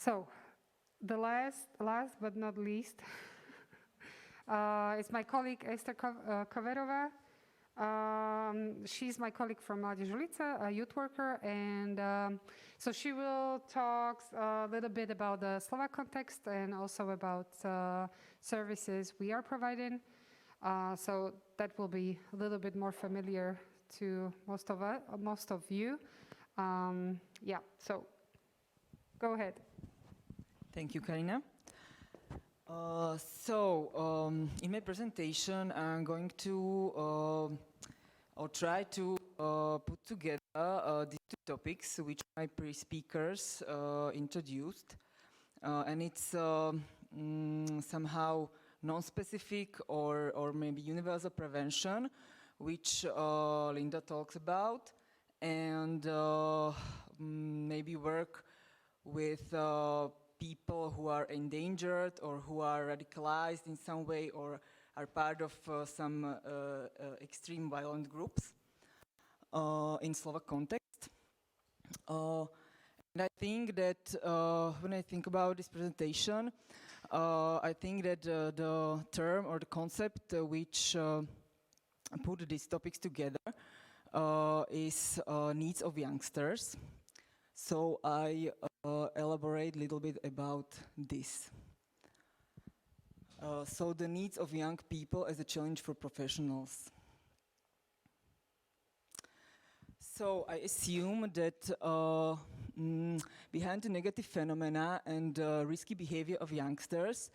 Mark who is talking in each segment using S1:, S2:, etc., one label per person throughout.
S1: So, the last but not least, is my colleague Ester Kövérová. She's my colleague from Mladí, a youth worker, and so she will talk a little bit about the Slovak context and also about services we are providing. So that will be a little bit more familiar to most of you. Yeah, so go ahead.
S2: Thank you, Karina. In my presentation, I'm going to or try to put together these two topics which my pre-speakers introduced, and it's somehow non-specific or maybe universal prevention, which Linda talks about, and maybe work with people who are endangered or who are radicalized in some way or are part of some extreme violent groups in Slovak context. And I think that when I think about this presentation, I think that the term or the concept which put these topics together is needs of youngsters. So I elaborate a little bit about this. So the needs of young people as a challenge for professionals. So I assume that behind the negative phenomena and risky behavior of youngsters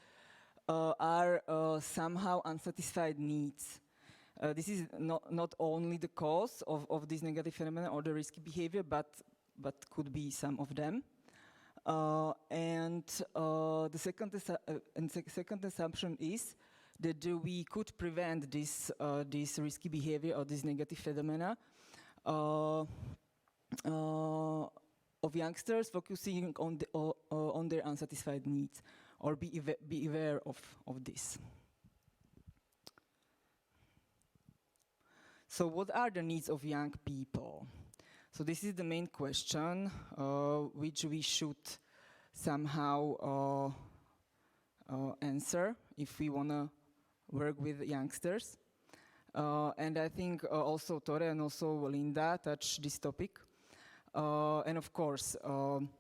S2: are somehow unsatisfied needs. This is not only the cause of this negative phenomena or the risky behavior, but could be some of them. The second assumption is that we could prevent this risky behavior or this negative phenomena of youngsters focusing on their unsatisfied needs, or be aware of this. So what are the needs of young people? So this is the main question which we should somehow answer if we want to work with youngsters. And I think also Tore and also Linda touched this topic. And of course,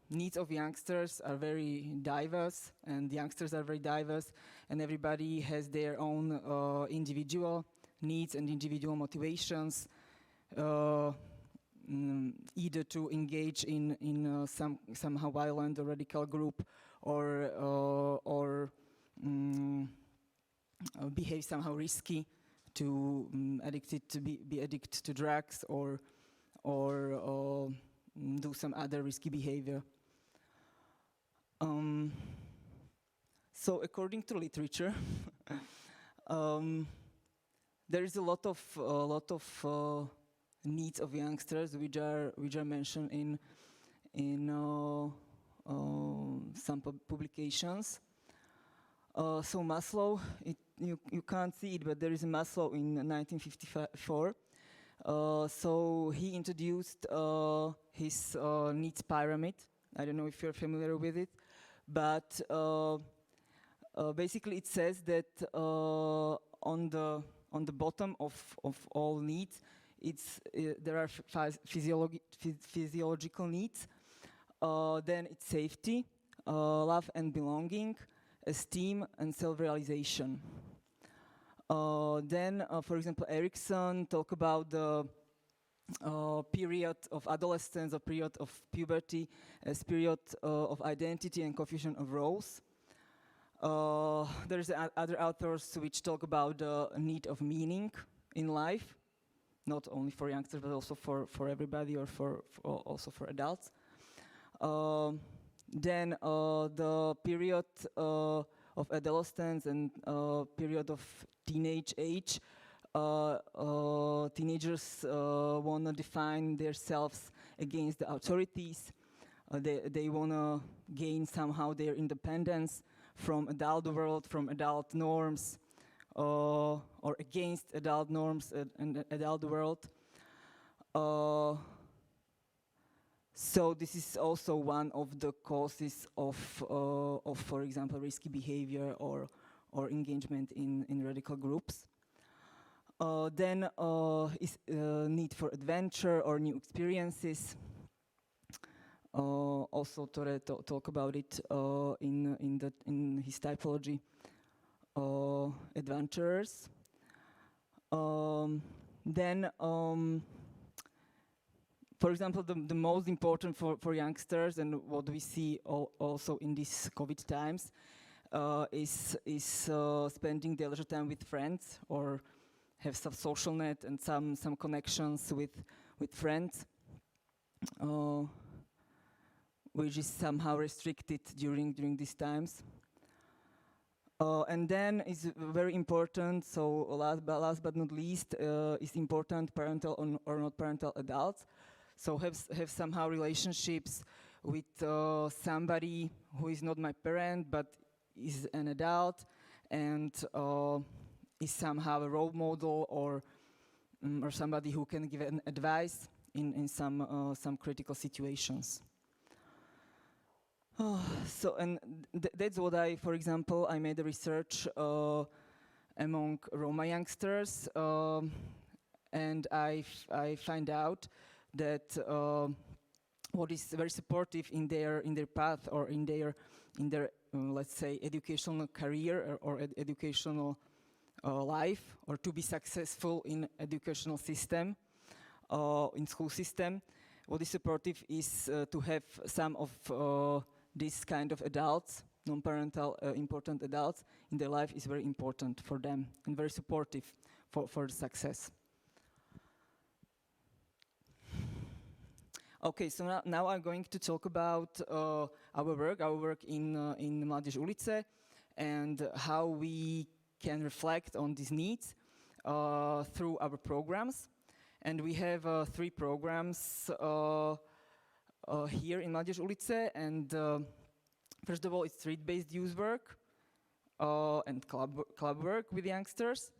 S2: needs of youngsters are very diverse, and youngsters are very diverse, and everybody has their own individual needs and individual motivations, either to engage in somehow violent or radical group, or behave somehow risky, to be addicted to drugs, or do some other risky behavior. So according to literature, there is a lot of needs of youngsters which are mentioned in some publications. So Maslow, you can't see it, but there is a Maslow in 1954. So he introduced his needs pyramid. I don't know if you're familiar with it, but basically it says that on the bottom of all needs, there are physiological needs. Then it's safety, love and belonging, esteem and self-realization. Then, for example, Erikson talk about the period of adolescence or period of puberty as period of identity and confusion of roles. There's other authors which talk about the need of meaning in life, not only for youngsters but also for everybody, or also for adults. Then the period of adolescence and period of teenage age. Teenagers want to define themselves against the authorities. They want to gain somehow their independence from adult world, from adult norms, or against adult norms and adult world. So this is also one of the causes of for example, risky behavior or engagement in radical groups. Then is need for adventure or new experiences. Also, Tore talk about it in his typology. Adventurers. Then, for example, the most important for youngsters, and what we see also in these COVID times, is spending their leisure time with friends, or have some social net and some connections with friends, which is somehow restricted during these times. And then is very important, so last but not least, is important parental or not parental adults. So have somehow relationships with somebody who is not my parent, but is an adult, and is somehow a role model or somebody who can give an advice in some critical situations. So, and that's what for example, I made a research among Roma youngsters, and I find out that what is very supportive in their path or in their let's say educational career or educational life, or to be successful in educational system, in school system. What is supportive is to have some of these kind of adults, non-parental important adults in their life is very important for them and very supportive for the success. Okay, so now I'm going to talk about our work in Mladí ulice, and how we can reflect on these needs through our programs. And we have 3 programs here in Mladí ulice, and first of all, it's street-based youth work and club work with youngsters.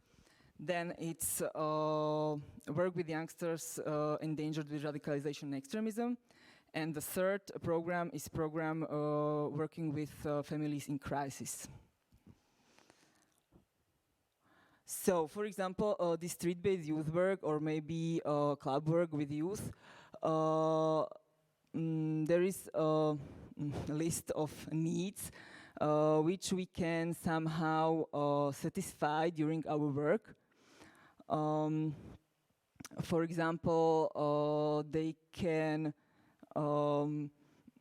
S2: Then it's work with youngsters endangered with radicalization and extremism. And the third program is working with families in crisis. So, for example, this street-based youth work, or maybe club work with youth, there is a list of needs which we can somehow satisfy during our work. For example, they can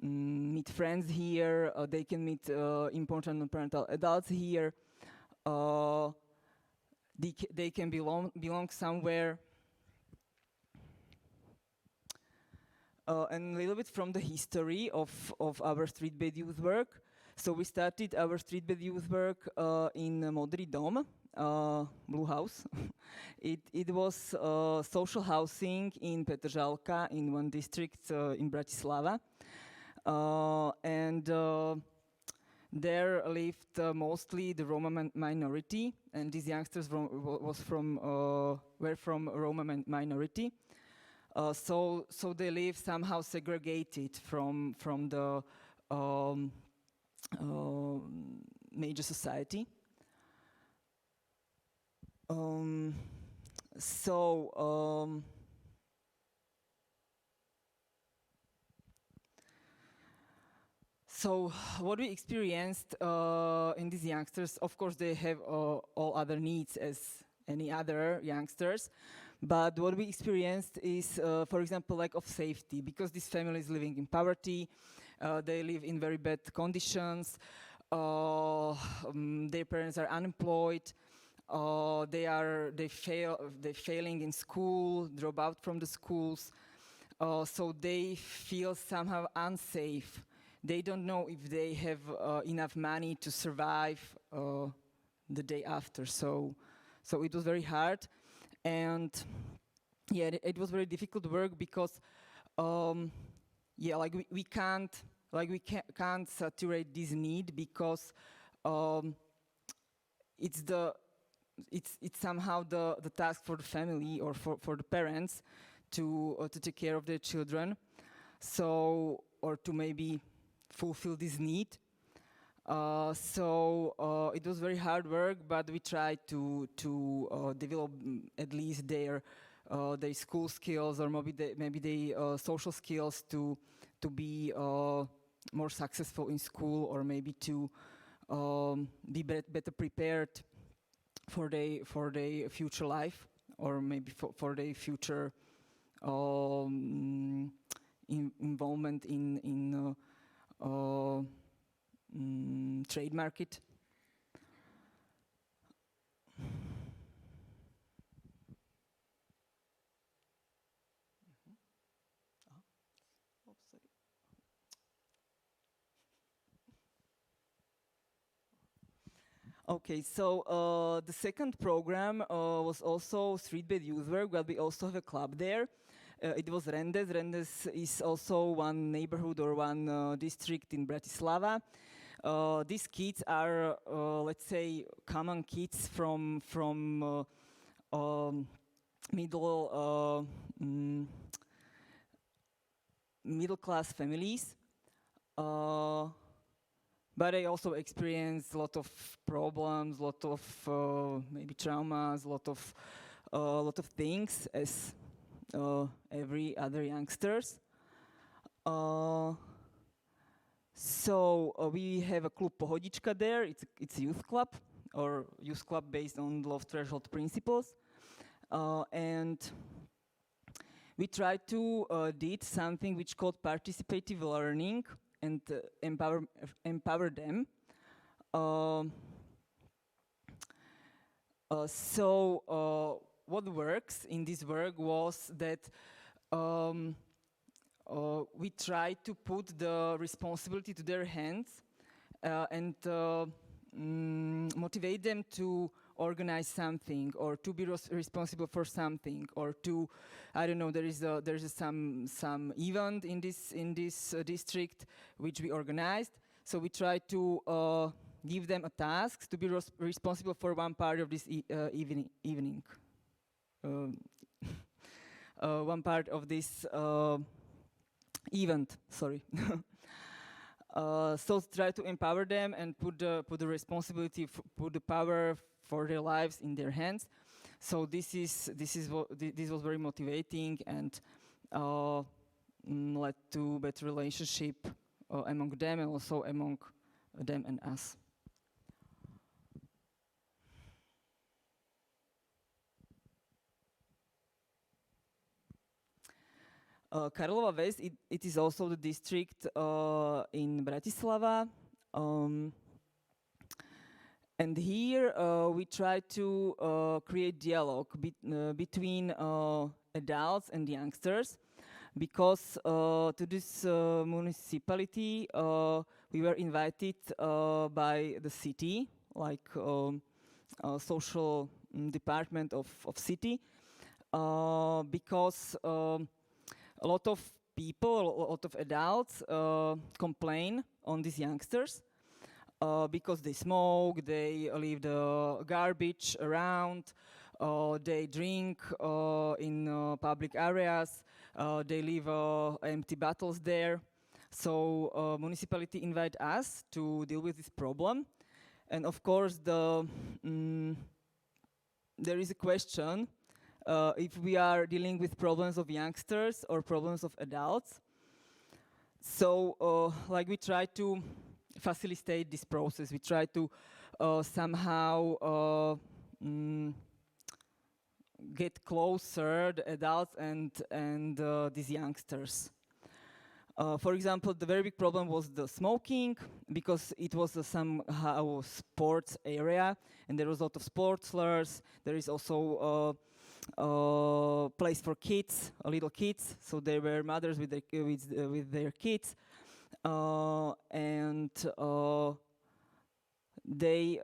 S2: meet friends here, they can meet important parental adults here, they can belong somewhere. And a little bit from the history of our street-based youth work. So we started our street-based youth work in Modrý dom, Blue House. It was social housing in Petržalka, in one district in Bratislava. And there lived mostly the Roma minority, and these youngsters were from Roma minority. So they live somehow segregated from the major society. So what we experienced in these youngsters, of course, they have all other needs as any other youngsters. But what we experienced is, for example, lack of safety, because these families living in poverty, they live in very bad conditions, their parents are unemployed, they're failing in school, drop out from the schools, so they feel somehow unsafe. They don't know if they have enough money to survive the day after. So it was very hard. And yeah, it was very difficult work because, we can't saturate this need, because it's somehow the task for the family or for the parents to take care of their children. so or to maybe fulfill this need. It was very hard work, but we tried to develop at least their school skills, or maybe their social skills to be more successful in school, or maybe to be better prepared for their future life, or maybe for their future involvement in trade market. Okay, so the second program was also street-based youth work, but we also have a club there. It was Rendes. Rendes is also one neighborhood or one district in Bratislava. These kids are, let's say, common kids from middle class families, but they also experience a lot of problems, a lot of maybe traumas, a lot of things as every other youngsters. So we have a club Pohodička there. It's a youth club, or youth club based on love threshold principles, and we try to did something which called participative learning and empower them. What works in this work was that we try to put the responsibility to their hands and motivate them to organize something, or to be responsible for something, or to, I don't know, there is some event in this district which we organized. So we try to give them a task to be responsible for one part of this evening. One part of this event, sorry. So try to empower them and put the responsibility, put the power for their lives in their hands. So this was very motivating and led to better relationship among them, and also among them and us. Karlova Ves, it is also the district in Bratislava. And here we try to create dialogue between adults and youngsters, because to this municipality we were invited by the city, like social department of city, because a lot of people, a lot of adults complain on these youngsters because they smoke, they leave the garbage around, they drink in public areas, they leave empty bottles there. So municipality invite us to deal with this problem. And of course there is a question if we are dealing with problems of youngsters or problems of adults. So like we try to facilitate this process. We try to somehow get closer the adults and these youngsters. For example, the very big problem was the smoking, because it was somehow sports area, and there was a lot of sports slurs. There is also place for kids, little kids. So there were mothers with their kids, and they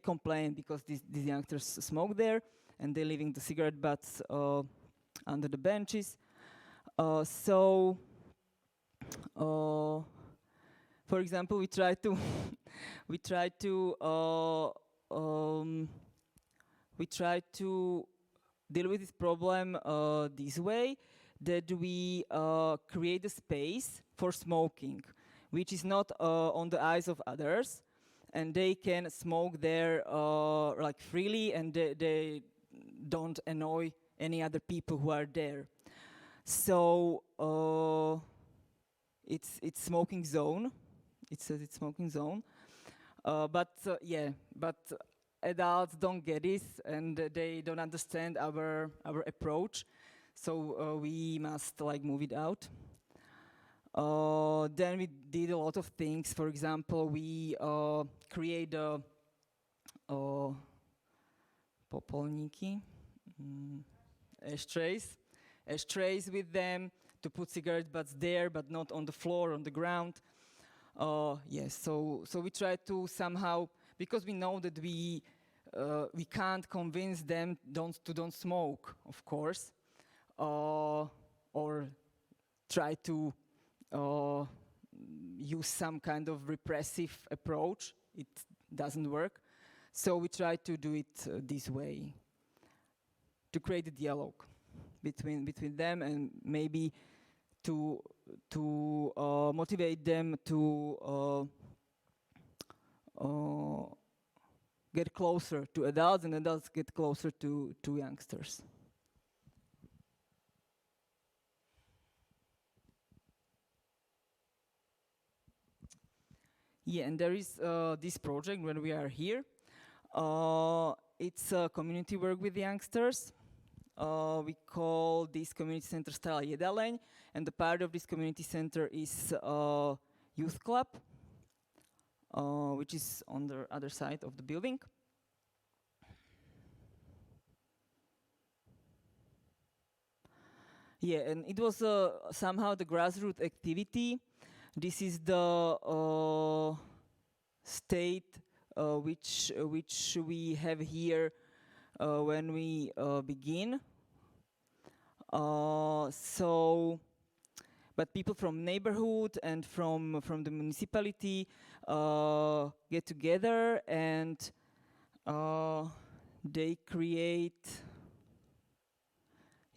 S2: complain because these youngsters smoke there, and they're leaving the cigarette butts under the benches. For example, we try to deal with this problem this way. that we create a space for smoking, which is not on the eyes of others, and they can smoke there like freely, and they don't annoy any other people who are there. So it's smoking zone. It says it's smoking zone. But adults don't get this, and they don't understand our approach. So we must like move it out. Then we did a lot of things. For example, we create popolníky, ashtrays with them to put cigarette butts there, but not on the floor, on the ground. Yes, so we try to somehow, because we know that we can't convince them don't smoke, of course, or try to use some kind of repressive approach. It doesn't work. So we try to do it this way, to create a dialogue between them, and maybe to motivate them to get closer to adults, and adults get closer to youngsters. Yeah, and there is this project when we are here. It's a community work with youngsters. We call this community center style Jedaleň, and the part of this community center is youth club, which is on the other side of the building. Yeah, and it was somehow the grassroots activity. This is the state which we have here when we begin. But people from neighborhood and from the municipality get together, and they create.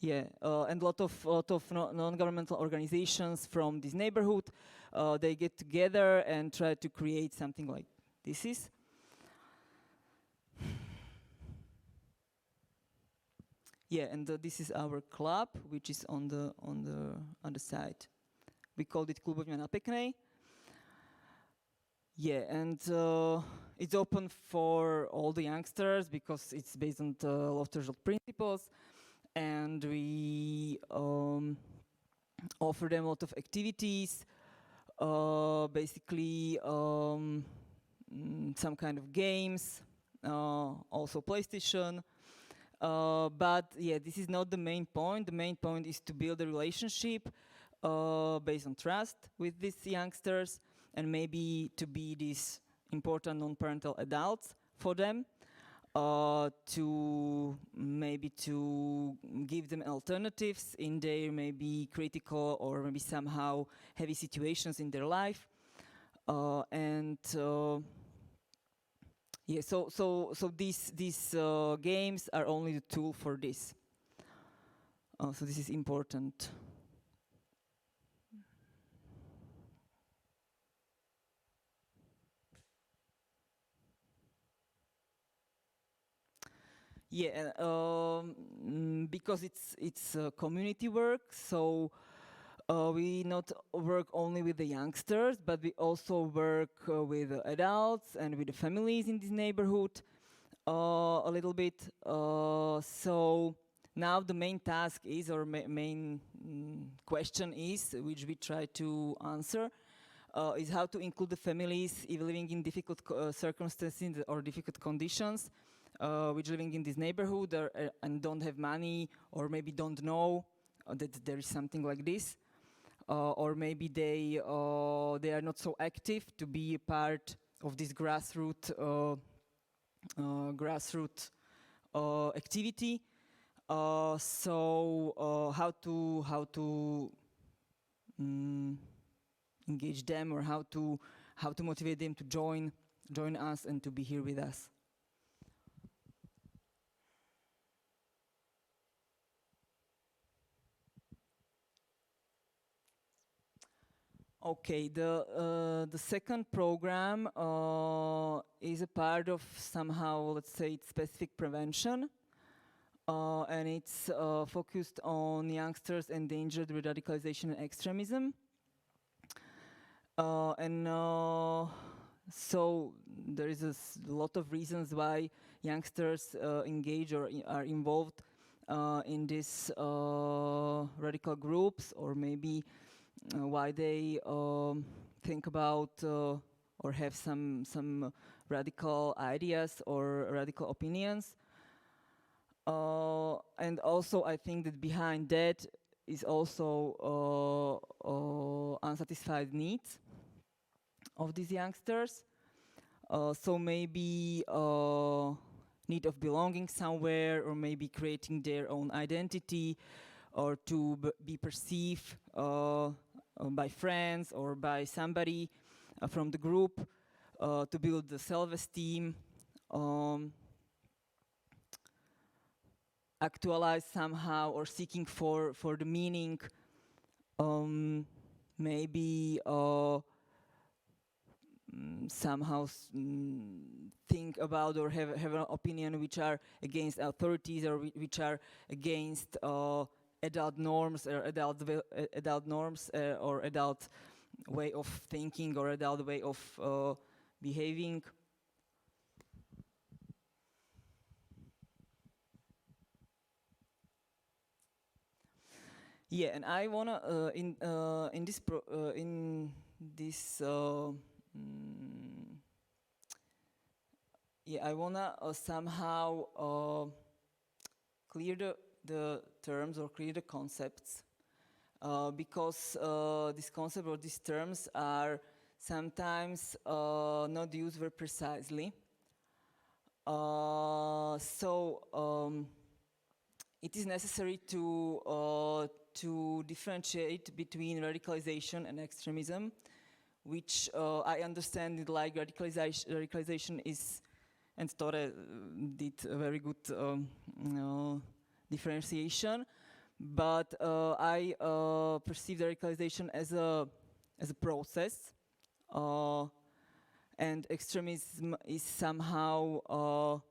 S2: And a lot of non-governmental organizations from this neighborhood, they get together and try to create something like this is. Yeah, and this is our club, which is on the other side. We called it Budovanie na peknej. Yeah, and it's open for all the youngsters because it's based on the Lofter's principles. And we offer them a lot of activities, basically some kind of games, also PlayStation. But yeah, this is not the main point. The main point is to build a relationship based on trust with these youngsters, and maybe to be these important non-parental adults for them. To give them alternatives in their maybe critical or maybe somehow heavy situations in their life, so these games are only the tool for this. So this is important. Yeah, because it's community work, so we not work only with the youngsters, but we also work with adults and with the families in this neighborhood a little bit. So now the main task is, or main question is, which we try to answer, is how to include the families even living in difficult circumstances or difficult conditions, which living in this neighborhood and don't have money, or maybe don't know that there is something like this, or maybe they are not so active to be a part of this grassroots activity. So how to engage them, or how to motivate them to join us and to be here with us. Okay, the second program is a part of somehow, let's say, specific prevention, and it's focused on youngsters endangered with radicalization and extremism. So there is a lot of reasons why youngsters engage or are involved in these radical groups, or maybe why they think about or have some radical ideas or radical opinions. And also I think that behind that is also unsatisfied needs of these youngsters. So maybe need of belonging somewhere, or maybe creating their own identity, or to be perceived by friends or by somebody from the group, to build the self-esteem, actualize somehow, or seeking for the meaning, maybe somehow think about or have an opinion which are against authorities, or which are against adult norms, or adult norms, or adult way of thinking, or adult way of behaving. Yeah, and I wanna in this I wanna somehow clear the terms, or clear the concepts, because this concept or these terms are sometimes not used very precisely. It is necessary to differentiate between radicalization and extremism, which I understand it like radicalization is, and Tore did a very good differentiation, but I perceive radicalization as a process, and extremism is somehow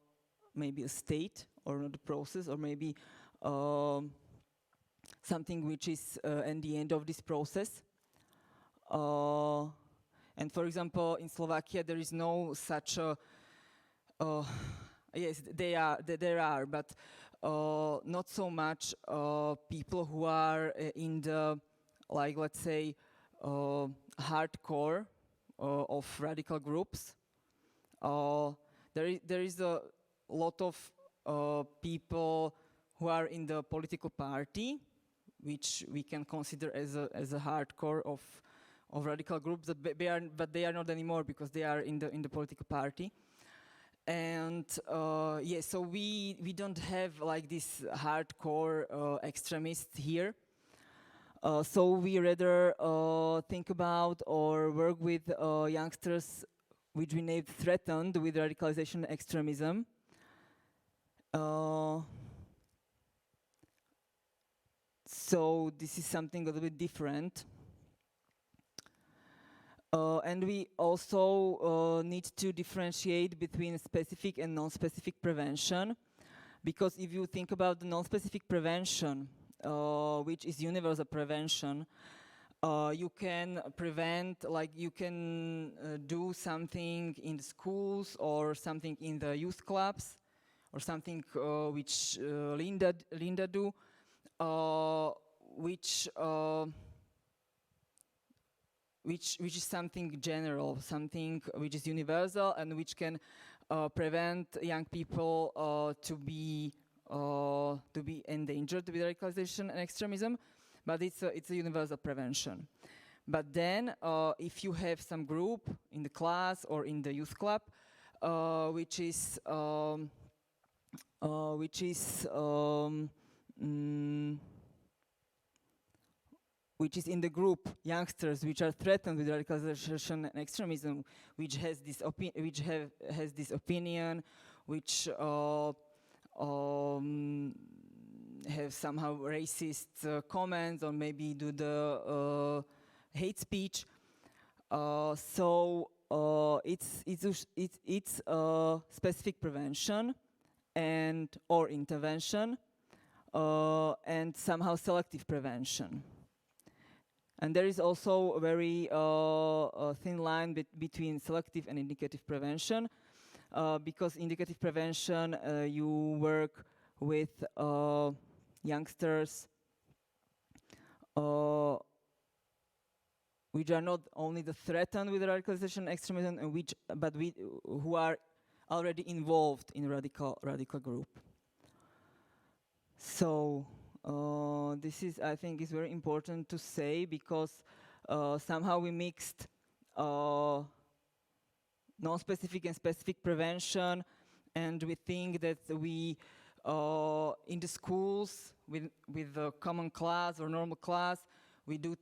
S2: maybe a state, or not a process, or maybe something which is in the end of this process. And for example, in Slovakia, there is no such a, yes, there are, but not so much people who are in the, like, let's say, hardcore of radical groups. There is a lot of people who are in the political party, which we can consider as a hardcore of radical groups, but they are not anymore, because they are in the political party. And so we don't have like this hardcore extremists here. So we rather think about or work with youngsters which we named threatened with radicalization and extremism. So this is something a little bit different. And we also need to differentiate between specific and non-specific prevention, because if you think about the non-specific prevention, which is universal prevention, you can prevent, like you can do something in the schools, or something in the youth clubs, or something which Linda do, which is something general, something which is universal, and which can prevent young people to be endangered with radicalization and extremism, but it's a universal prevention. But then, if you have some group in the class or in the youth club, which is in the group youngsters which are threatened with radicalization and extremism, which has this opinion, which have somehow racist comments, or maybe do the hate speech. It's specific prevention and or intervention and somehow selective prevention. And there is also a very thin line between selective and indicative prevention, because indicative prevention, you work with youngsters which are not only the threatened with radicalization and extremism, who are already involved in radical group. So this is, I think, is very important to say, because somehow we mixed non-specific and specific prevention, and we think that we in the schools with the common class or normal class we do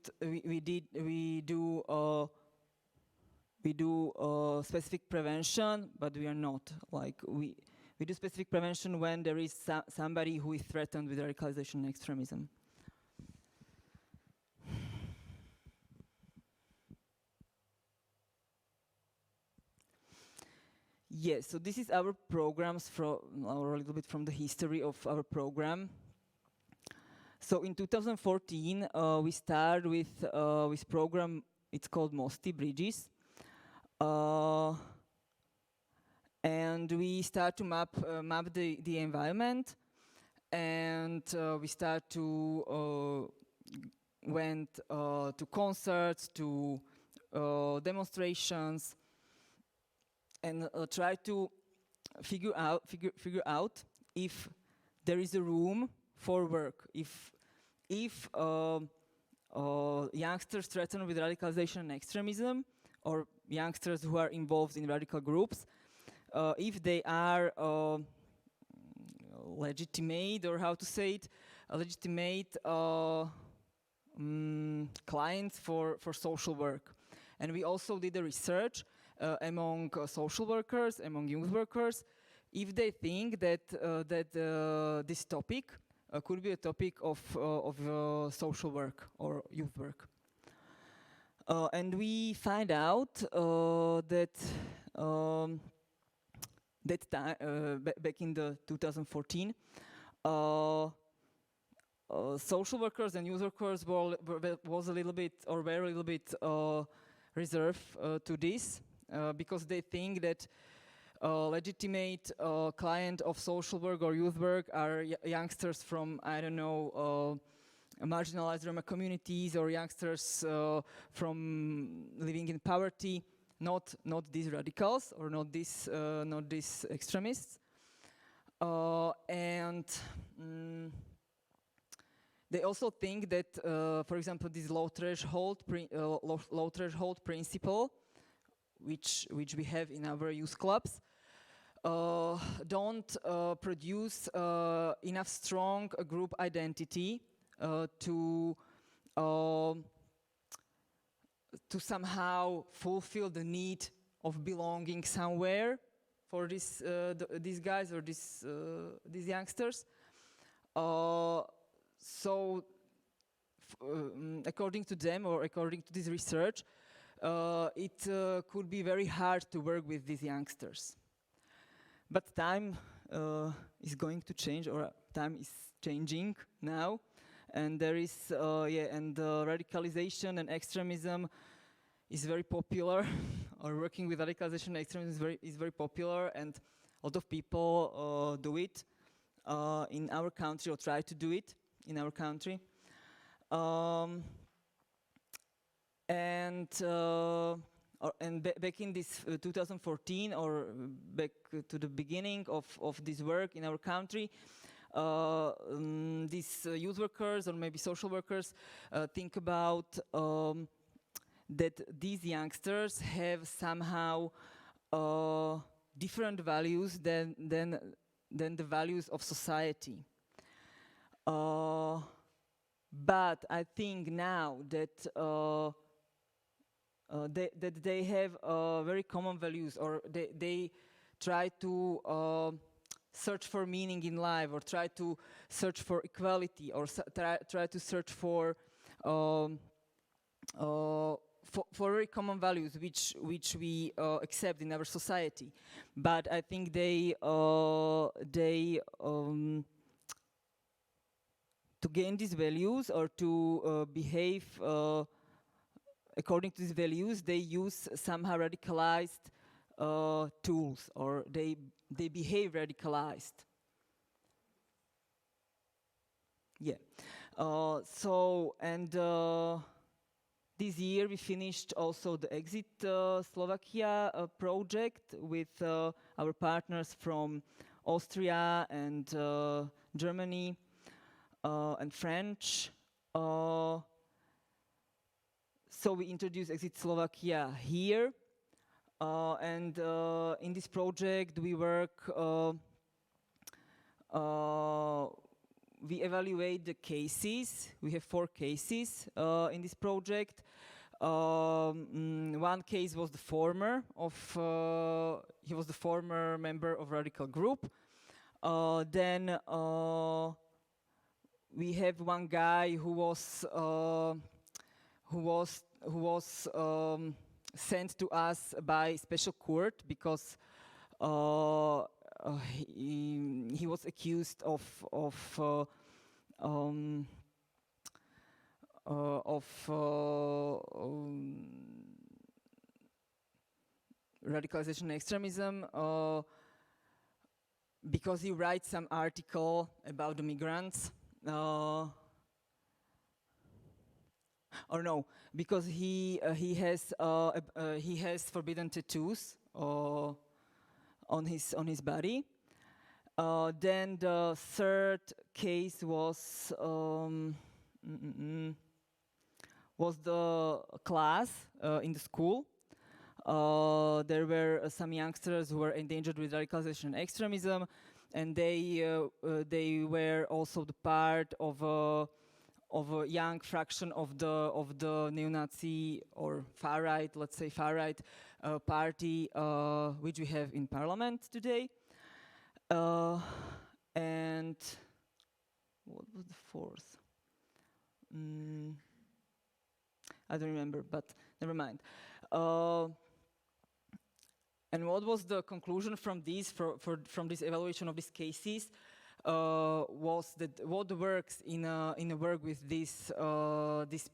S2: specific prevention, but we are not. Like we do specific prevention when there is somebody who is threatened with radicalization and extremism. Yes, so this is our programs, or a little bit from the history of our program. So in 2014, we started with program, it's called Mosty, Bridges. And we start to map the environment, and we start to went to concerts, to demonstrations, and try to figure out if there is a room for work, if youngsters threatened with radicalization and extremism, or youngsters who are involved in radical groups, if they are legitimate, or how to say it, legitimate clients for social work. And we also did a research among social workers, among youth workers, if they think that this topic could be a topic of social work or youth work. And we find out that back in the 2014, social workers and youth workers were a little bit reserved to this, because they think that legitimate client of social work or youth work are youngsters from, I don't know, marginalized Roma communities, or youngsters from living in poverty, not these radicals, or not these extremists. And they also think that, for example, this low threshold principle, which we have in our youth clubs, don't produce enough strong group identity to somehow fulfill the need of belonging somewhere for these guys or these youngsters. So, according to them, or according to this research, it could be very hard to work with these youngsters. But time is going to change, or time is changing now, and there is and radicalization and extremism is very popular, or working with radicalization and extremism is very popular, and a lot of people do it in our country, or try to do it in our country. Back in this 2014, or back to the beginning of this work in our country, these youth workers, or maybe social workers, think about that these youngsters have somehow different values than the values of society. But I think now that that they have very common values, or they try to search for meaning in life, or try to search for equality, or try to search for for very common values which we accept in our society, but I think they to gain these values or to behave according to these values, they use somehow radicalized tools, or they behave radicalized. Yeah. This year we finished also the Exit Slovakia project with our partners from Austria and Germany and French. So we introduced Exit Slovakia here, and in this project we work, we evaluate the cases. We have 4 cases in this project. One case was the former he was the former member of radical group. Then we have one guy who was sent to us by special court because he was accused of radicalization and extremism because he writes some article about the migrants. Or no, because he has forbidden tattoos on his body. Then the third case was the class in the school. There were some youngsters who were endangered with radicalization and extremism, and they were also the part of a young fraction of the neo-Nazi or far-right, let's say far-right party, which we have in parliament today. And what was the fourth? I don't remember, but never mind. And what was the conclusion from this, from this evaluation of these cases? Was that what works in a work with these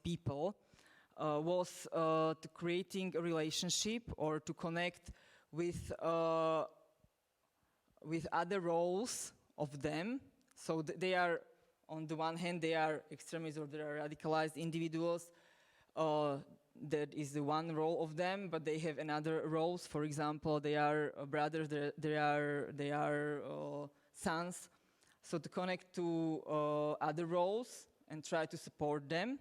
S2: people was to creating a relationship or to connect with other roles of them. So they are, on the one hand, they are extremists or they are radicalized individuals. That is the one role of them, but they have another roles. For example, they are brothers. They are sons. So to connect to other roles and try to support them,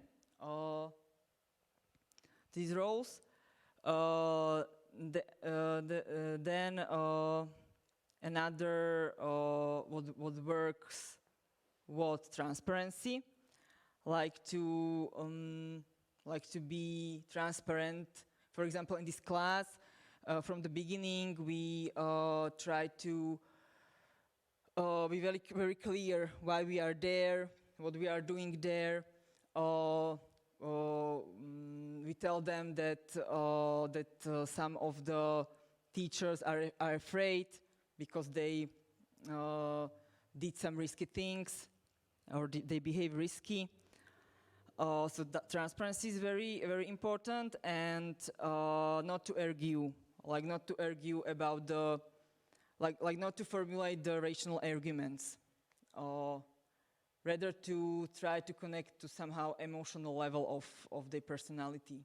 S2: these roles. Then another what works was transparency, like to be transparent. For example, in this class, from the beginning, we try to be very, very clear why we are there, what we are doing there. We tell them that some of the teachers are afraid because they did some risky things or they behave risky. So that transparency is very, very important, and not to argue, not to argue about the, not to formulate the rational arguments, rather to try to connect to somehow emotional level of their personality,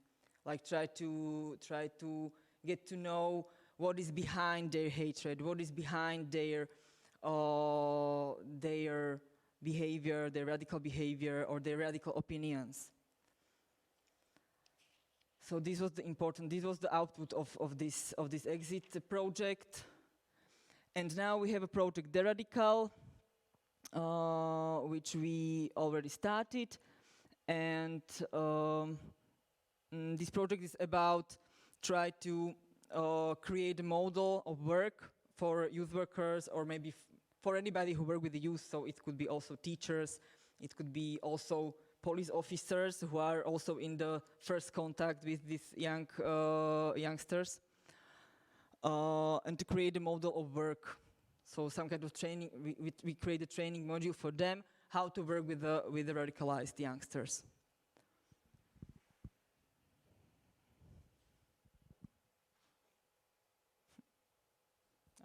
S2: try to get to know what is behind their hatred, what is behind their behavior, their radical behavior, or their radical opinions. So this was the output of this exit project. And now we have a project, The Radical, which we already started. And this project is about try to create a model of work for youth workers, or maybe for anybody who work with the youth. So it could be also teachers, it could be also police officers who are also in the first contact with these youngsters, and to create a model of work. So some kind of training, we create a training module for them, how to work with the radicalized youngsters.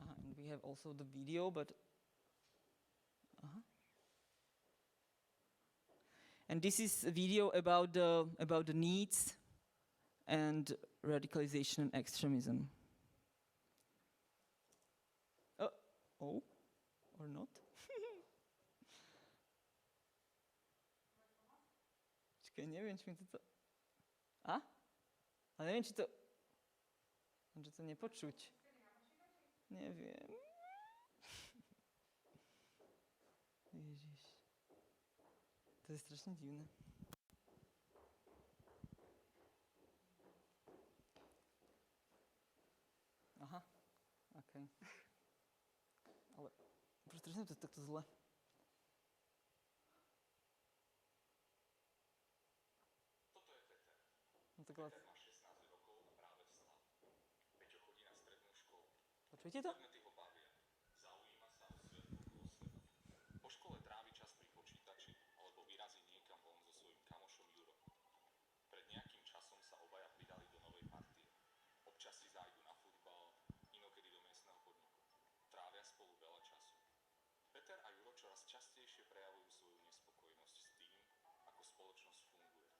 S2: And we have also the video, but and this is a video about the needs and radicalization and extremism. Oh, or not? Čakaj, neviem, či mi to... A? Ale neviem, či to... Že to nepočuť. Neviem. Ježiš. To je strašne divné. Aha, okej. Ale strašne to je takto zle.
S3: Toto je Peter.
S2: No tak
S3: Peter má 16 rokov a práve vstal. Peťo chodí na strednú školu.
S2: Počujete to?
S3: Predmety ho bavia. Zaujíma sa o svet okolo seba. Po škole trávi čas pri počítači alebo vyrazí niekam von so svojím kamošom Jurom. Pred nejakým časom sa obaja pridali do novej partie. Občas si zájdu na futbal, inokedy do miestneho podniku. Trávia spolu veľa času. Peter a Juro čoraz častejšie prejavujú svoju nespokojnosť s tým, ako spoločnosť funguje.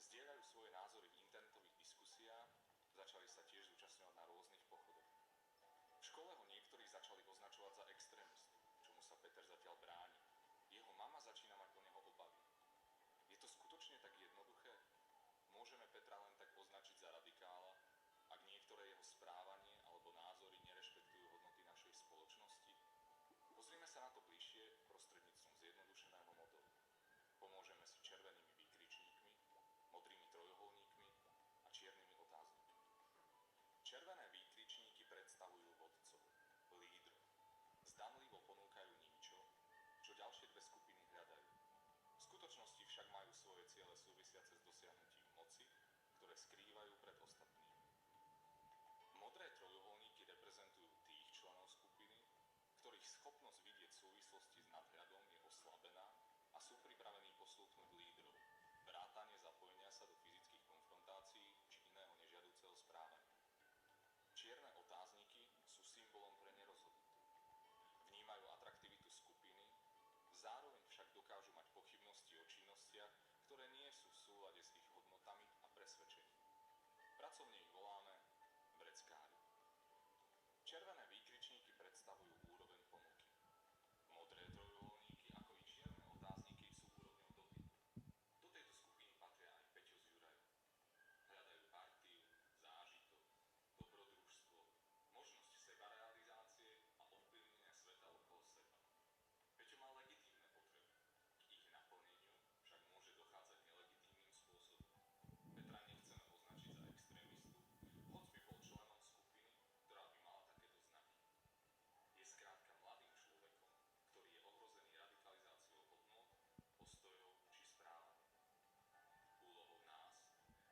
S3: Zdieľajú svoje názory v internetových diskusiách, začali sa tiež zúčastňovať na rôznych pochodoch. V škole ho niektorí začali označovať za extrémistu, čomu sa Peter zatiaľ bráni. Jeho mama začína mať o neho obavy. Je to skutočne tak jednoduché? Môžeme Petra len tak označiť za radikála, ak niektoré jeho správanie alebo názory nerešpektujú hodnoty našej spoločnosti? Pozrieme sa na to bližšie prostredníctvom zjednodušeného modelu. Pomôžeme si červenými výkričníkmi, modrými trojuholníkmi a čiernymi otáznikmi. Červené výkričníky predstavujú vodcov, lídrov. Zdanlivo ponúkajú niečo, čo ďalšie dve skupiny hľadajú. V skutočnosti však majú svoje ciele súvisiace s dosiahnutím moci, ktoré skrývajú pred ostatnými. Modré trojuholníky reprezentujú tých členov skupiny, ktorých schopnosť vidieť súvislosti s nadhľadom je oslabená a sú pripravení poslúchnuť lídrov, vrátane zapojenia sa do fyzických konfrontácií či iného nežiaduceho správania. Čierne otázniky sú symbolom pre nerozhodnutú. Vnímajú atraktivitu skupiny, zároveň však dokážu mať pochybnosti o činnostiach, ktoré nie sú v súlade s ich hodnotami a presvedčením. Pracovne ich voláme vreckári. Červené výkričníky predstavujú úroveň ponuky. Modré trojuholníky ako i čierne otázniky sú úrovňou dopytu. Do tejto skupiny patria aj Peťo s Jurajom. Hľadajú partiu, zážitok, dobrodružstvo, možnosť sebarealizácie a ovplyvnenia sveta okolo seba. Peťo má legitímne potreby. K ich naplneniu však môže dochádzať nelegitímnym spôsobom. Petra nechceme označiť za extrémistu, hoď by bol členom skupiny, ktorá by mala takéto znaky. Je skrátka mladým človekom, ktorý je ohrozený radikalizáciou hodnôt, postojov či správania. Úlohou nás,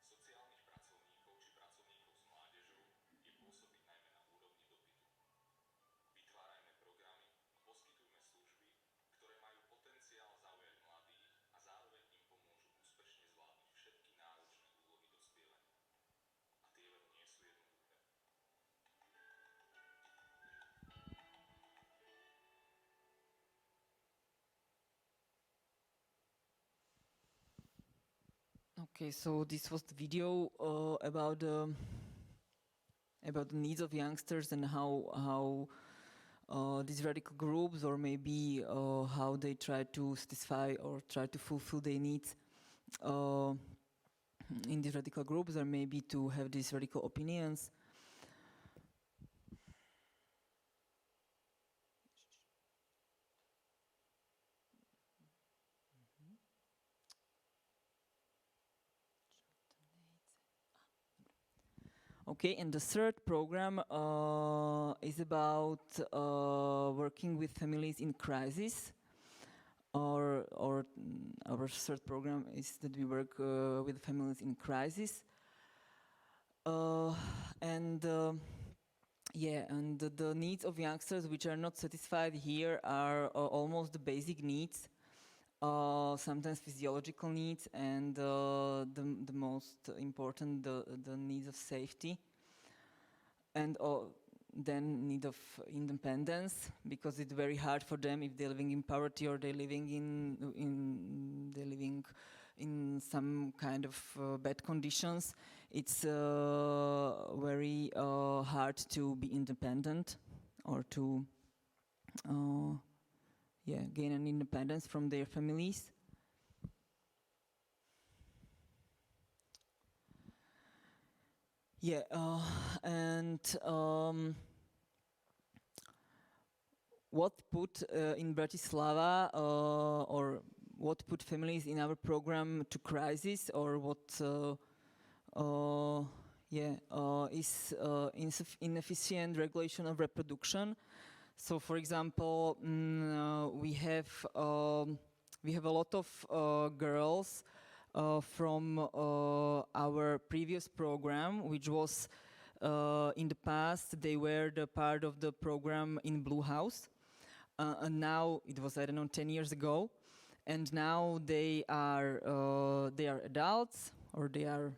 S3: sociálnych pracovníkov či pracovníkov s mládežou, je pôsobiť najmä na úrovni dopytu. Vytvárajme programy a poskytujme služby, ktoré majú potenciál zaujať mladých a zároveň im pomôžu úspešne zvládnuť všetky náročné úlohy dospievania. A tie veru nie sú jednoduché.
S2: Okay, so this was the video about the needs of youngsters and how these radical groups, or maybe how they try to satisfy or try to fulfill their needs in these radical groups, or maybe to have these radical opinions. Okay, and the third program is about working with families in crisis. Our third program is that we work with families in crisis. And the needs of youngsters which are not satisfied here are almost the basic needs, sometimes physiological needs, and the most important, the needs of safety, and then need of independence, because it's very hard for them if they're living in poverty or they're living in some kind of bad conditions. It's very hard to be independent or to gain an independence from their families. What put in Bratislava or what put families in our program to crisis, or what is inefficient regulation of reproduction. So, for example, we have a lot of girls from our previous program, which was in the past they were the part of the program in Blue House, and now it was, I don't know, 10 years ago. And now they are adults, or they are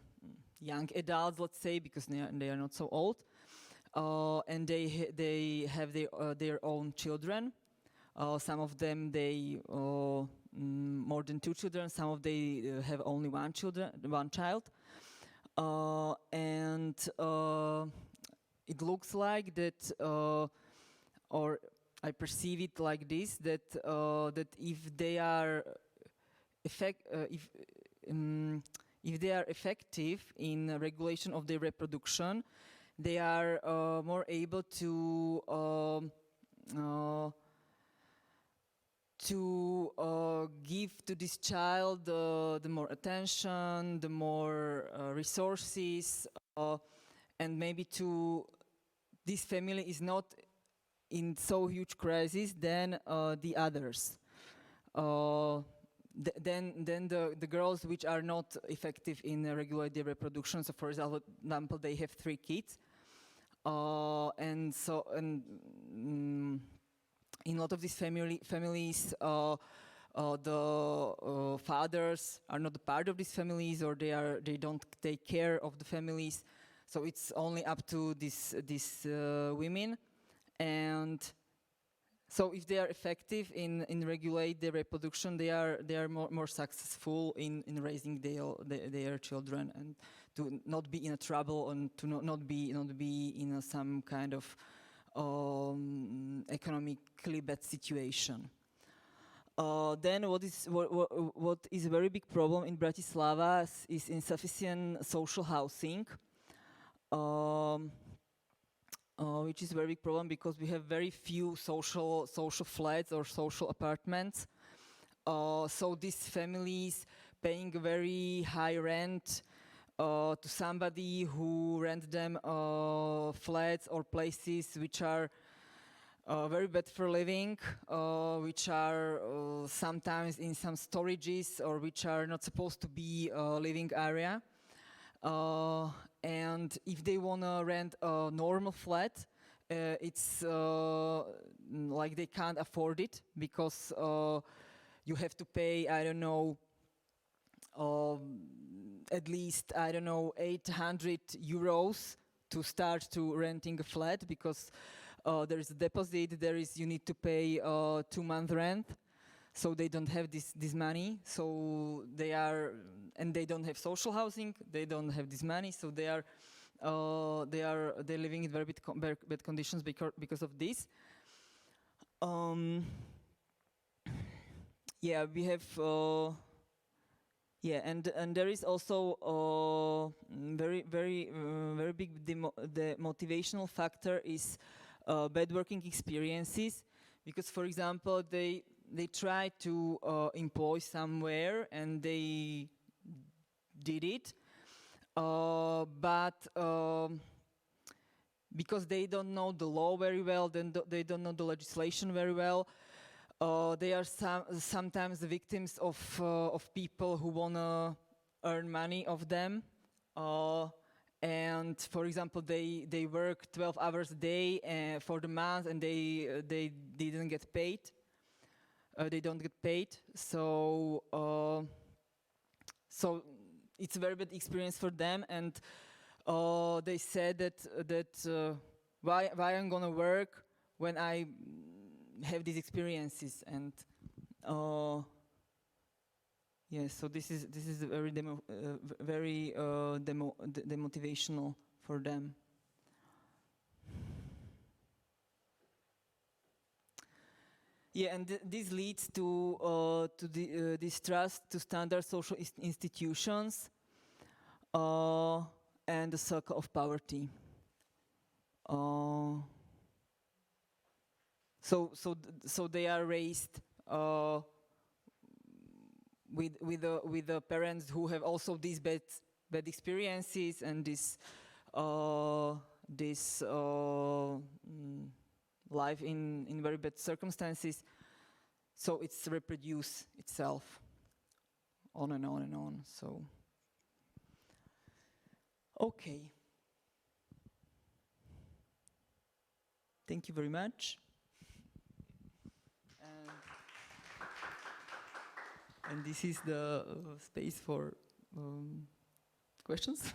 S2: young adults, let's say, because they are not so old, and they have their own children. Some of them more than 2 children. Some of they have only one child, and it looks like that, or I perceive it like this, that if they are if they are effective in regulation of their reproduction, they are more able to give to this child the more attention, the more resources, and maybe this family is not in so huge crisis than the others. Then the girls which are not effective in regulate their reproduction. So, for example, they have 3 kids, and in a lot of these families, the fathers are not a part of these families, or they don't take care of the families. So it's only up to these women. And so if they are effective in regulate their reproduction, they are more successful in raising their children, and to not be in a trouble, and to not be in some kind of economically bad situation. Then what is a very big problem in Bratislava is insufficient social housing. Which is a very big problem, because we have very few social flats or social apartments. So these families paying a very high rent to somebody who rent them flats or places which are very bad for living, which are sometimes in some storages, or which are not supposed to be a living area. And if they want to rent a normal flat, it's like they can't afford it, because you have to pay, I don't know, at least, I don't know, 800 euros to start to renting a flat, because there is a deposit, you need to pay 2-month rent. So they don't have this money, so they're don't have social housing, they don't have this money, so they're living in very bad conditions because of this. We have and there is also very big the motivational factor is bad working experiences, because, for example, they try to employ somewhere, and they did it, but because they don't know the law very well, then they don't know the legislation very well, they are sometimes the victims of people who want to earn money of them. And for example, they work 12 hours a day for the month, and they didn't get paid. They don't get paid. So it's a very bad experience for them. And they said that why I'm gonna work when I have these experiences. And so this is very demotivational for them. Yeah, and this leads to distrust to standard social institutions and the circle of poverty. So they are raised with the parents who have also these bad experiences and this life in very bad circumstances. So it's reproduce itself on and on and on. So okay. Thank you very much. And this is the space for questions.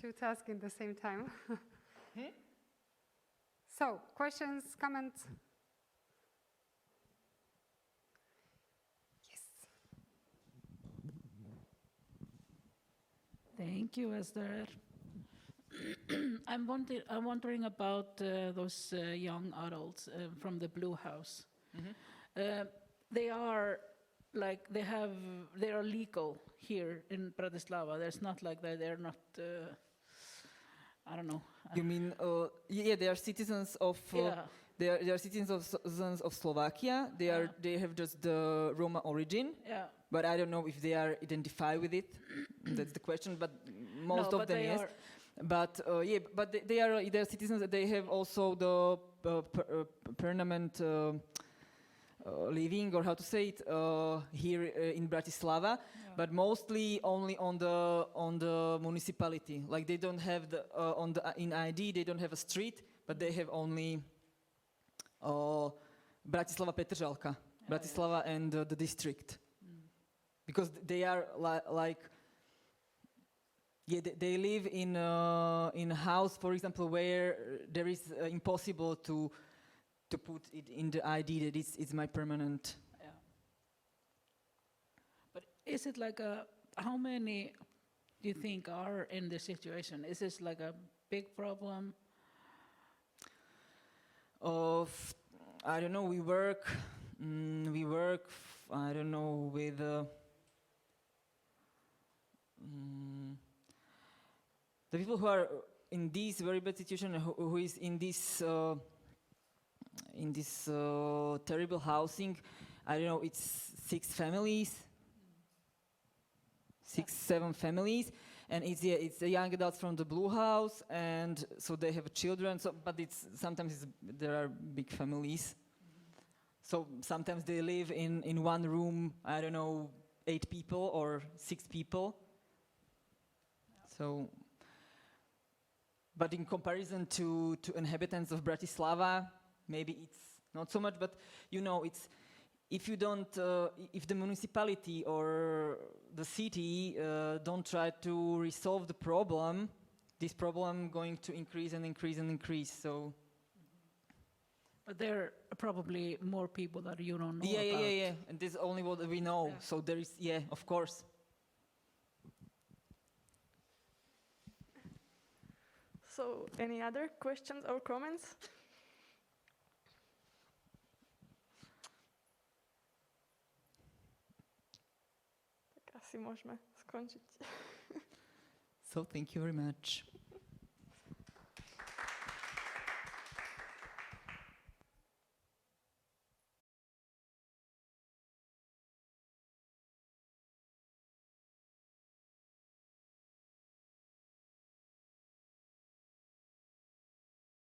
S1: Two tasks in the same time. So, questions, comments? Yes.
S4: Thank you, Esther. I'm wondering about those young adults from the Blue House. They are legal here in Bratislava. There's not like that. They're not. I don't know.
S2: You mean? They are citizens of. They are citizens of Slovakia. They have just the Roma origin.
S4: Yeah.
S2: But I don't know if they are identified with it. That's the question. But most of them, yes. But they are citizens. They have also the permanent living, or how to say it, here in Bratislava. Yeah. But mostly only on the municipality. Like they don't have in ID. They don't have a street, but they have only Bratislava Petržalka, Bratislava and the district. Because they are they live in a house, for example, where there is impossible to put it in the ID that it's my permanent.
S4: Yeah. But is it like how many do you think are in this situation? Is this like a big problem?
S2: I don't know. We work. I don't know with. The people who are in this very bad situation, who is in this terrible housing, I don't know. It's 6 families, 7 families, and it's the young adults from the Blue House, and so they have children. So, but sometimes there are big families. So sometimes they live in one room. I don't know, 8 people or 6 people. So, but in comparison to inhabitants of Bratislava, maybe it's not so much. But it's if the municipality or the city don't try to resolve the problem, this problem going to increase and increase and increase. So.
S4: But there are probably more people that you don't know about.
S2: Yeah. And this is only what we know. Yeah. So there is, of course.
S5: So, any other questions or comments? Tak asi môžeme skončiť.
S2: So, thank you very much.